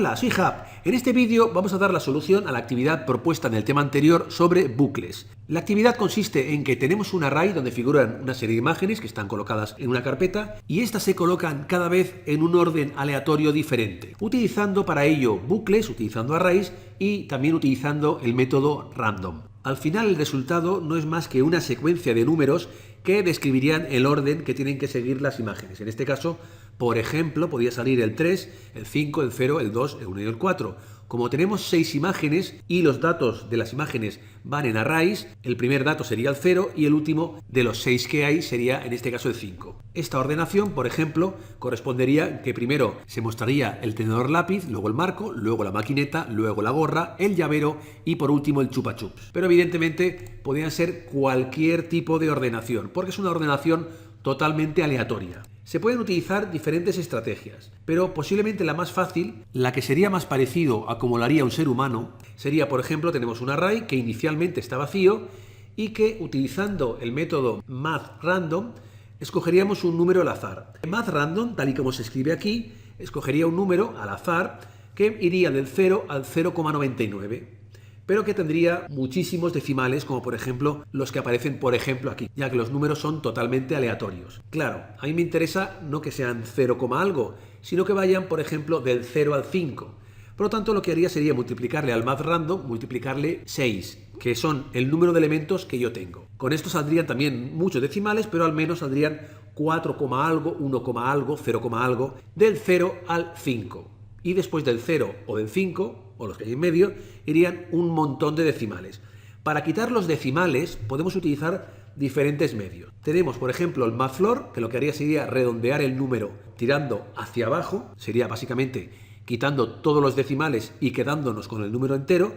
Hola, soy Hub. En este vídeo vamos a dar la solución a la actividad propuesta en el tema anterior sobre bucles. La actividad consiste en que tenemos un array donde figuran una serie de imágenes que están colocadas en una carpeta y estas se colocan cada vez en un orden aleatorio diferente, utilizando para ello bucles, utilizando arrays y también utilizando el método random. Al final el resultado no es más que una secuencia de números que describirían el orden que tienen que seguir las imágenes. En este caso, por ejemplo, podría salir el 3, el 5, el 0, el 2, el 1 y el 4. Como tenemos 6 imágenes y los datos de las imágenes van en arrays, el primer dato sería el 0 y el último de los 6 que hay sería en este caso el 5. Esta ordenación, por ejemplo, correspondería que primero se mostraría el tenedor lápiz, luego el marco, luego la maquineta, luego la gorra, el llavero y por último el chupa chups. Pero evidentemente podrían ser cualquier tipo de ordenación, porque es una ordenación totalmente aleatoria. Se pueden utilizar diferentes estrategias, pero posiblemente la más fácil, la que sería más parecido a como lo haría un ser humano, sería, por ejemplo, tenemos un array que inicialmente está vacío y que utilizando el método mathRandom escogeríamos un número al azar. mathRandom, tal y como se escribe aquí, escogería un número al azar que iría del 0 al 0,99. Pero que tendría muchísimos decimales, como por ejemplo los que aparecen por ejemplo aquí, ya que los números son totalmente aleatorios. Claro, a mí me interesa no que sean 0, algo, sino que vayan por ejemplo del 0 al 5. Por lo tanto, lo que haría sería multiplicarle al mathRandom, multiplicarle 6, que son el número de elementos que yo tengo. Con esto saldrían también muchos decimales, pero al menos saldrían 4, algo, 1, algo, 0, algo, del 0 al 5. Y después del 0 o del 5, o los que hay en medio, irían un montón de decimales. Para quitar los decimales podemos utilizar diferentes medios. Tenemos, por ejemplo, el mathfloor, que lo que haría sería redondear el número tirando hacia abajo, sería básicamente quitando todos los decimales y quedándonos con el número entero.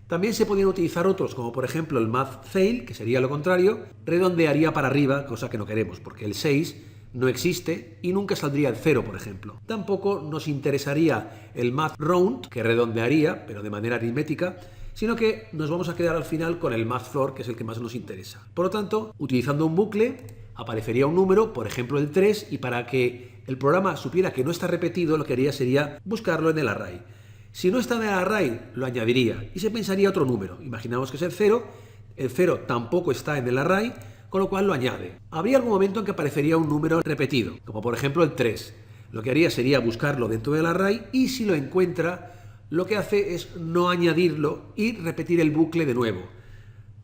También se podrían utilizar otros, como por ejemplo el mathfail, que sería lo contrario, redondearía para arriba, cosa que no queremos, porque el 6 no existe y nunca saldría el 0, por ejemplo. Tampoco nos interesaría el mathround, que redondearía, pero de manera aritmética, sino que nos vamos a quedar al final con el mathfloor, que es el que más nos interesa. Por lo tanto, utilizando un bucle, aparecería un número, por ejemplo el 3, y para que el programa supiera que no está repetido, lo que haría sería buscarlo en el array. Si no está en el array, lo añadiría y se pensaría otro número. Imaginamos que es el 0 tampoco está en el array, con lo cual lo añade. Habría algún momento en que aparecería un número repetido, como por ejemplo el 3. Lo que haría sería buscarlo dentro del array y si lo encuentra, lo que hace es no añadirlo y repetir el bucle de nuevo.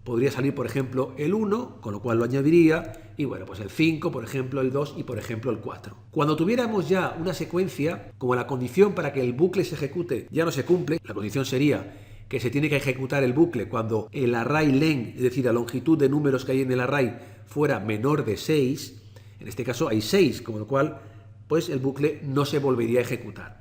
Podría salir, por ejemplo, el 1, con lo cual lo añadiría, y bueno, pues el 5, por ejemplo, el 2 y por ejemplo el 4. Cuando tuviéramos ya una secuencia, como la condición para que el bucle se ejecute ya no se cumple, la condición sería que se tiene que ejecutar el bucle cuando el array len, es decir, la longitud de números que hay en el array, fuera menor de 6. En este caso hay 6, con lo cual pues el bucle no se volvería a ejecutar.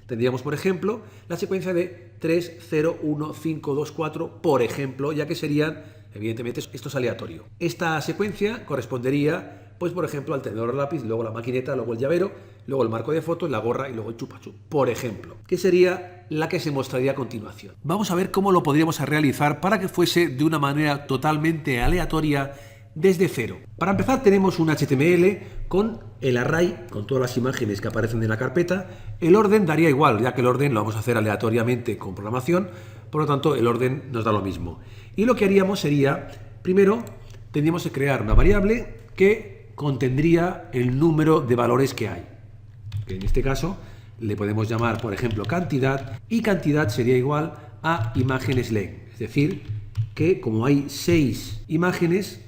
Tendríamos, por ejemplo, la secuencia de 3, 0, 1, 5, 2, 4, por ejemplo, ya que serían, evidentemente, esto es aleatorio. Esta secuencia correspondería, pues, por ejemplo, al tenedor lápiz, luego la maquineta, luego el llavero, luego el marco de fotos, la gorra y luego el chupa chup, por ejemplo, que sería la que se mostraría a continuación. Vamos a ver cómo lo podríamos realizar para que fuese de una manera totalmente aleatoria desde cero. Para empezar tenemos un HTML con el array, con todas las imágenes que aparecen en la carpeta. El orden daría igual, ya que el orden lo vamos a hacer aleatoriamente con programación, por lo tanto el orden nos da lo mismo. Y lo que haríamos sería, primero tendríamos que crear una variable que contendría el número de valores que hay. Que en este caso le podemos llamar, por ejemplo, cantidad, y cantidad sería igual a imágenes len. Es decir, que como hay 6 imágenes,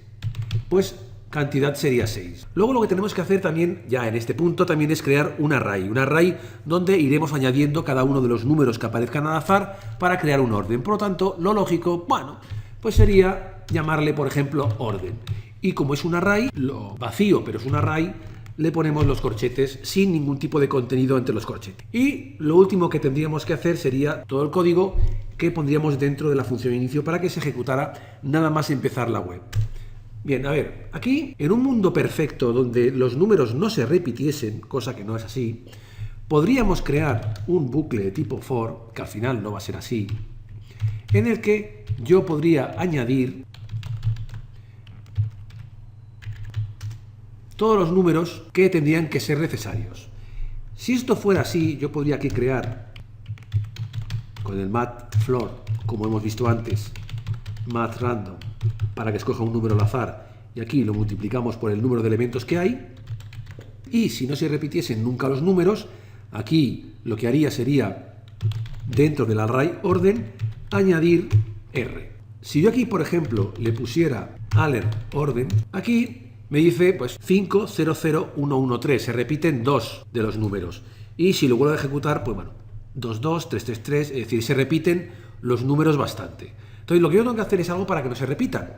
pues cantidad sería 6. Luego lo que tenemos que hacer también, ya en este punto, también es crear un array donde iremos añadiendo cada uno de los números que aparezcan al azar para crear un orden. Por lo tanto, lo lógico, bueno, pues sería llamarle, por ejemplo, orden. Y como es un array, lo vacío, pero es un array, le ponemos los corchetes sin ningún tipo de contenido entre los corchetes. Y lo último que tendríamos que hacer sería todo el código que pondríamos dentro de la función inicio para que se ejecutara nada más empezar la web. Bien, a ver, aquí en un mundo perfecto donde los números no se repitiesen, cosa que no es así, podríamos crear un bucle de tipo for, que al final no va a ser así, en el que yo podría añadir todos los números que tendrían que ser necesarios. Si esto fuera así, yo podría aquí crear con el matfloor, como hemos visto antes, matRandom, para que escoja un número al azar, y aquí lo multiplicamos por el número de elementos que hay. Y si no se repitiesen nunca los números, aquí lo que haría sería, dentro del array orden, añadir R. Si yo aquí, por ejemplo, le pusiera alert orden, aquí me dice pues 500113, se repiten dos de los números. Y si lo vuelvo a ejecutar, pues bueno, 22, 333, es decir, se repiten los números bastante. Entonces lo que yo tengo que hacer es algo para que no se repitan.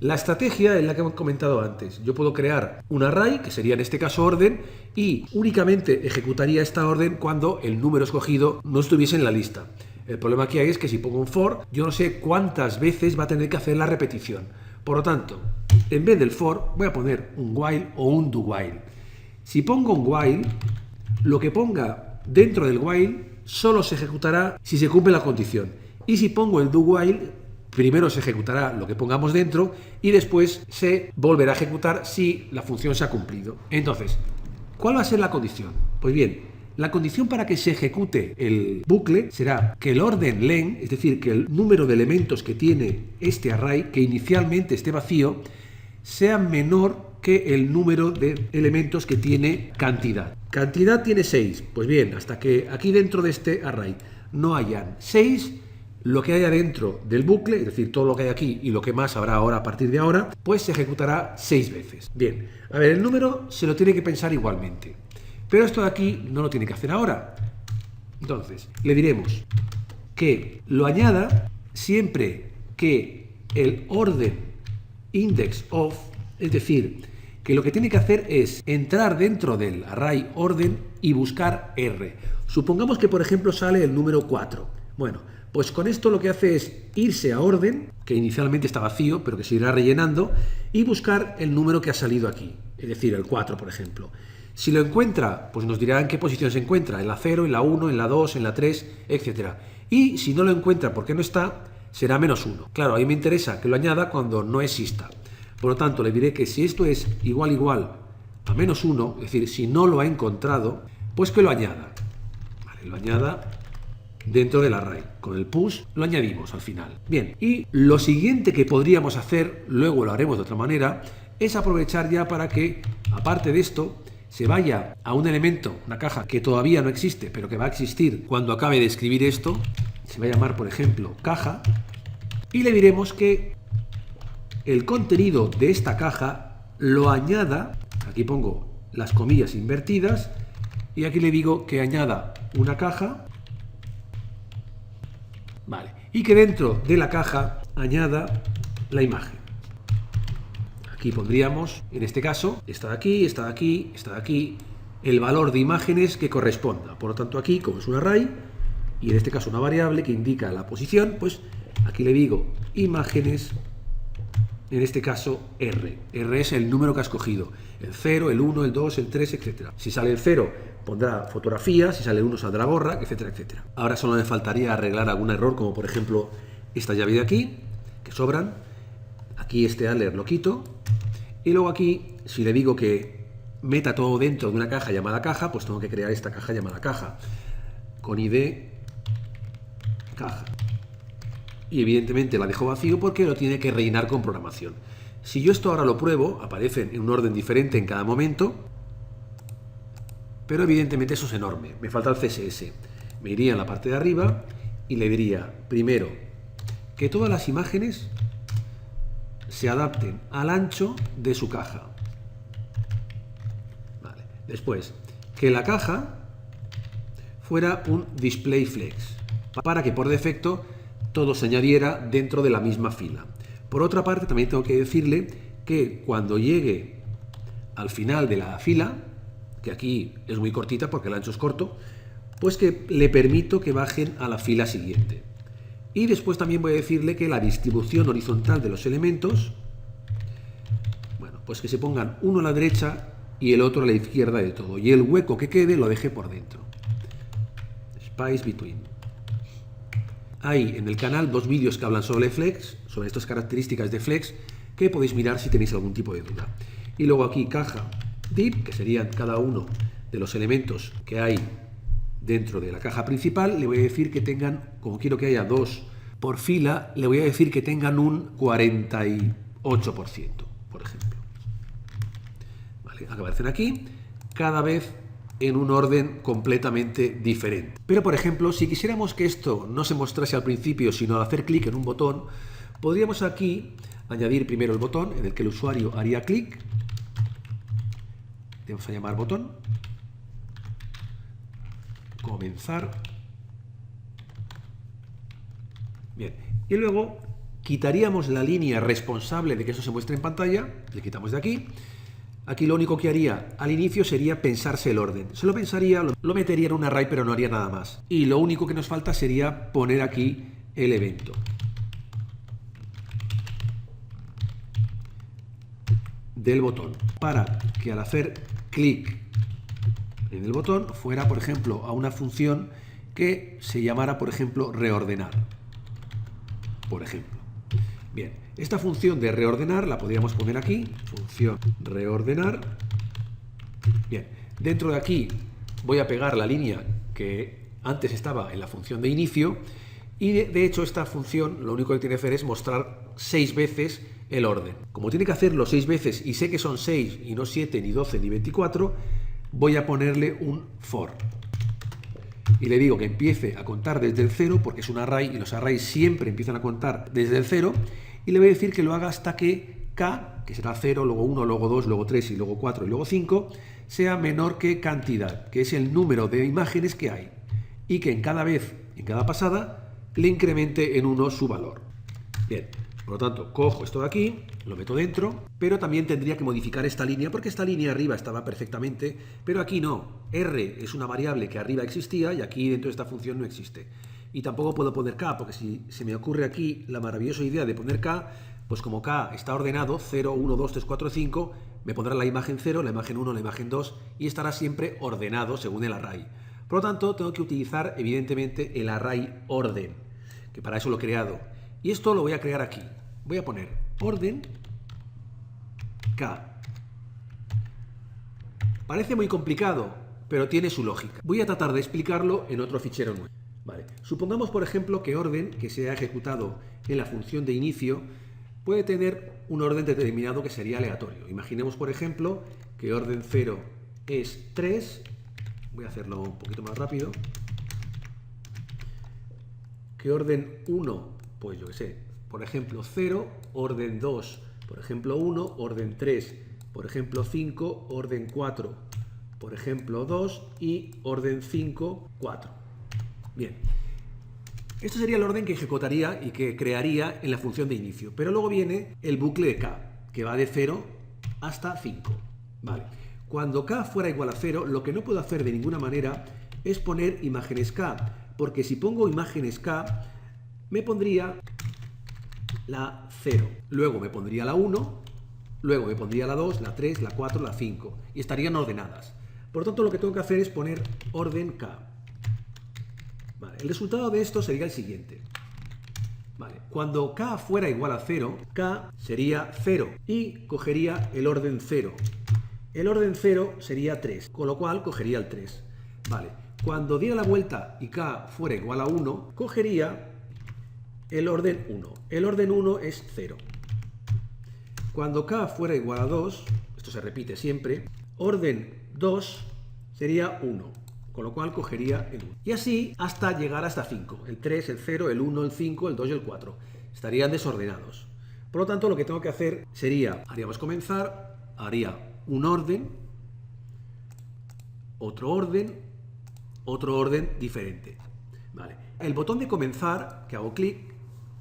La estrategia es la que hemos comentado antes. Yo puedo crear un array, que sería en este caso orden, y únicamente ejecutaría esta orden cuando el número escogido no estuviese en la lista. El problema que hay es que si pongo un for, yo no sé cuántas veces va a tener que hacer la repetición. Por lo tanto, en vez del for, voy a poner un while o un do while. Si pongo un while, lo que ponga dentro del while solo se ejecutará si se cumple la condición. Y si pongo el do while, primero se ejecutará lo que pongamos dentro y después se volverá a ejecutar si la función se ha cumplido. Entonces, ¿cuál va a ser la condición? Pues bien, la condición para que se ejecute el bucle será que el orden len, es decir, que el número de elementos que tiene este array, que inicialmente esté vacío, sea menor que el número de elementos que tiene cantidad. Cantidad tiene 6. Pues bien, hasta que aquí dentro de este array no hayan 6, lo que haya dentro del bucle, es decir, todo lo que hay aquí y lo que más habrá ahora a partir de ahora, pues se ejecutará 6 veces. Bien, a ver, el número se lo tiene que pensar igualmente, pero esto de aquí no lo tiene que hacer ahora. Entonces, le diremos que lo añada siempre que el orden index of, es decir, que lo que tiene que hacer es entrar dentro del array orden y buscar R. Supongamos que, por ejemplo, sale el número 4. Bueno, pues con esto lo que hace es irse a orden, que inicialmente está vacío, pero que se irá rellenando, y buscar el número que ha salido aquí, es decir, el 4, por ejemplo. Si lo encuentra, pues nos dirá en qué posición se encuentra, en la 0, en la 1, en la 2, en la 3, etc. Y si no lo encuentra porque no está, será -1. Claro, a mí me interesa que lo añada cuando no exista. Por lo tanto, le diré que si esto es igual a -1, es decir, si no lo ha encontrado, pues que lo añada. Vale, lo añada dentro del array. Con el push lo añadimos al final. Bien, y lo siguiente que podríamos hacer, luego lo haremos de otra manera, es aprovechar ya para que, aparte de esto, se vaya a un elemento, una caja que todavía no existe, pero que va a existir cuando acabe de escribir esto. Se va a llamar, por ejemplo, caja, y le diremos que el contenido de esta caja lo añada, aquí pongo las comillas invertidas, y aquí le digo que añada una caja. Vale, y que dentro de la caja añada la imagen. Aquí pondríamos, en este caso, esta de aquí, esta de aquí, esta de aquí, el valor de imágenes que corresponda. Por lo tanto, aquí, como es un array, y en este caso una variable que indica la posición, pues aquí le digo imágenes, en este caso R. R es el número que ha escogido. El 0, el 1, el 2, el 3, etc. Si sale el 0, pondrá fotografía, si sale el 1 saldrá gorra, etcétera, etcétera. Ahora solo me faltaría arreglar algún error, como por ejemplo esta llave de aquí, que sobran. Aquí este alert lo quito. Y luego aquí, si le digo que meta todo dentro de una caja llamada caja, pues tengo que crear esta caja llamada caja, con ID caja. Y evidentemente la dejo vacío porque lo tiene que rellenar con programación. Si yo esto ahora lo pruebo, aparecen en un orden diferente en cada momento, pero evidentemente eso es enorme. Me falta el CSS. Me iría en la parte de arriba y le diría, primero, que todas las imágenes se adapten al ancho de su caja. Vale. Después, que la caja fuera un display flex, para que por defecto todo se añadiera dentro de la misma fila. Por otra parte, también tengo que decirle que cuando llegue al final de la fila, que aquí es muy cortita porque el ancho es corto, pues que le permito que bajen a la fila siguiente. Y después también voy a decirle que la distribución horizontal de los elementos, bueno, pues que se pongan uno a la derecha y el otro a la izquierda de todo. Y el hueco que quede lo deje por dentro. Space between. Hay en el canal 2 vídeos que hablan sobre Flex, sobre estas características de Flex, que podéis mirar si tenéis algún tipo de duda. Y luego aquí caja div, que serían cada uno de los elementos que hay dentro de la caja principal, le voy a decir que tengan, como quiero que haya 2 por fila, le voy a decir que tengan un 48%, por ejemplo. ¿Vale? Aparecen aquí, cada vez en un orden completamente diferente. Pero, por ejemplo, si quisiéramos que esto no se mostrase al principio, sino al hacer clic en un botón, podríamos aquí añadir primero el botón en el que el usuario haría clic. Le vamos a llamar botón. Comenzar. Bien. Y luego quitaríamos la línea responsable de que eso se muestre en pantalla. Le quitamos de aquí. Aquí lo único que haría al inicio sería pensarse el orden. Se lo pensaría, lo metería en un array, pero no haría nada más. Y lo único que nos falta sería poner aquí el evento. Del botón. Para que al hacer clic en el botón fuera, por ejemplo, a una función que se llamara, por ejemplo, reordenar. Por ejemplo. Bien, esta función de reordenar la podríamos poner aquí, función reordenar. Bien, dentro de aquí voy a pegar la línea que antes estaba en la función de inicio y de hecho esta función lo único que tiene que hacer es mostrar 6 veces el orden. Como tiene que hacerlo 6 veces y sé que son 6 y no 7, ni 12, ni 24, voy a ponerle un for. Y le digo que empiece a contar desde el 0, porque es un array y los arrays siempre empiezan a contar desde el 0, y le voy a decir que lo haga hasta que k, que será 0, luego 1, luego 2, luego 3 y luego 4 y luego 5, sea menor que cantidad, que es el número de imágenes que hay, y que en cada pasada, le incremente en 1 su valor. Bien, por lo tanto, cojo esto de aquí, lo meto dentro, pero también tendría que modificar esta línea, porque esta línea arriba estaba perfectamente, pero aquí no. R es una variable que arriba existía y aquí dentro de esta función no existe. Y tampoco puedo poner K, porque si se me ocurre aquí la maravillosa idea de poner K, pues como K está ordenado, 0, 1, 2, 3, 4, 5, me pondrá la imagen 0, la imagen 1, la imagen 2, y estará siempre ordenado según el array. Por lo tanto, tengo que utilizar, evidentemente, el array orden, que para eso lo he creado. Y esto lo voy a crear aquí. Voy a poner orden K. Parece muy complicado, pero tiene su lógica. Voy a tratar de explicarlo en otro fichero nuevo. Vale. Supongamos, por ejemplo, que orden que se ha ejecutado en la función de inicio puede tener un orden determinado que sería aleatorio. Imaginemos, por ejemplo, que orden 0 es 3. Voy a hacerlo un poquito más rápido. Que orden 1, pues yo qué sé, por ejemplo 0, orden 2, por ejemplo 1, orden 3, por ejemplo 5, orden 4, por ejemplo 2 y orden 5, 4. Bien, esto sería el orden que ejecutaría y que crearía en la función de inicio. Pero luego viene el bucle de k, que va de 0 hasta 5. Vale. Cuando k fuera igual a 0, lo que no puedo hacer de ninguna manera es poner imágenes k, porque si pongo imágenes k, me pondría la 0, luego me pondría la 1, luego me pondría la 2, la 3, la 4, la 5, y estarían ordenadas. Por lo tanto, lo que tengo que hacer es poner orden k. Vale, el resultado de esto sería el siguiente. Vale, cuando k fuera igual a 0, k sería 0 y cogería el orden 0. El orden 0 sería 3, con lo cual cogería el 3. Vale, cuando diera la vuelta y k fuera igual a 1, cogería el orden 1. El orden 1 es 0. Cuando k fuera igual a 2, esto se repite siempre, orden 2 sería 1. Con lo cual cogería el 1. Y así hasta llegar hasta 5. El 3, el 0, el 1, el 5, el 2 y el 4. Estarían desordenados. Por lo tanto, lo que tengo que hacer sería, haríamos comenzar, haría un orden, otro orden diferente. Vale. El botón de comenzar, que hago clic,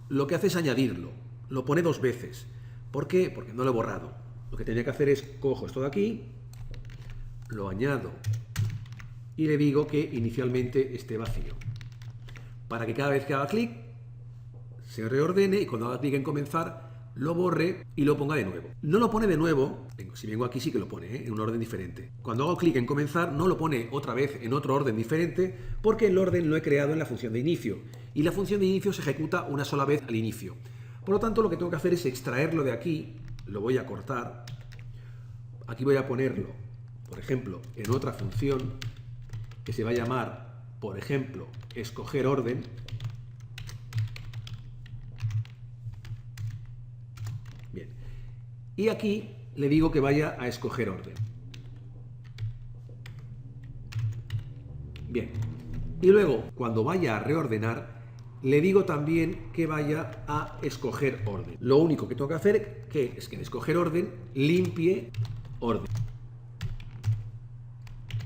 lo que hace es añadirlo. Lo pone 2 veces. ¿Por qué? Porque no lo he borrado. Lo que tenía que hacer es, cojo esto de aquí, lo añado y le digo que inicialmente esté vacío. Para que cada vez que haga clic se reordene y cuando haga clic en comenzar lo borre y lo ponga de nuevo. No lo pone de nuevo, si vengo aquí sí que lo pone, en un orden diferente. Cuando hago clic en comenzar no lo pone otra vez en otro orden diferente porque el orden lo he creado en la función de inicio y la función de inicio se ejecuta una sola vez al inicio. Por lo tanto, lo que tengo que hacer es extraerlo de aquí, lo voy a cortar, aquí voy a ponerlo, por ejemplo, en otra función que se va a llamar por ejemplo, escoger orden, bien, y aquí le digo que vaya a escoger orden. Bien, y luego cuando vaya a reordenar, le digo también que vaya a escoger orden. Lo único que tengo que hacer es que en escoger orden limpie orden.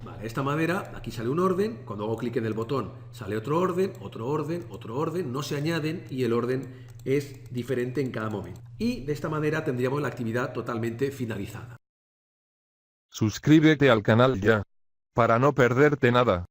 Vale, de esta manera aquí sale un orden, cuando hago clic en el botón sale otro orden, otro orden, otro orden, no se añaden y el orden es diferente en cada momento. Y de esta manera tendríamos la actividad totalmente finalizada. Suscríbete al canal ya, para no perderte nada.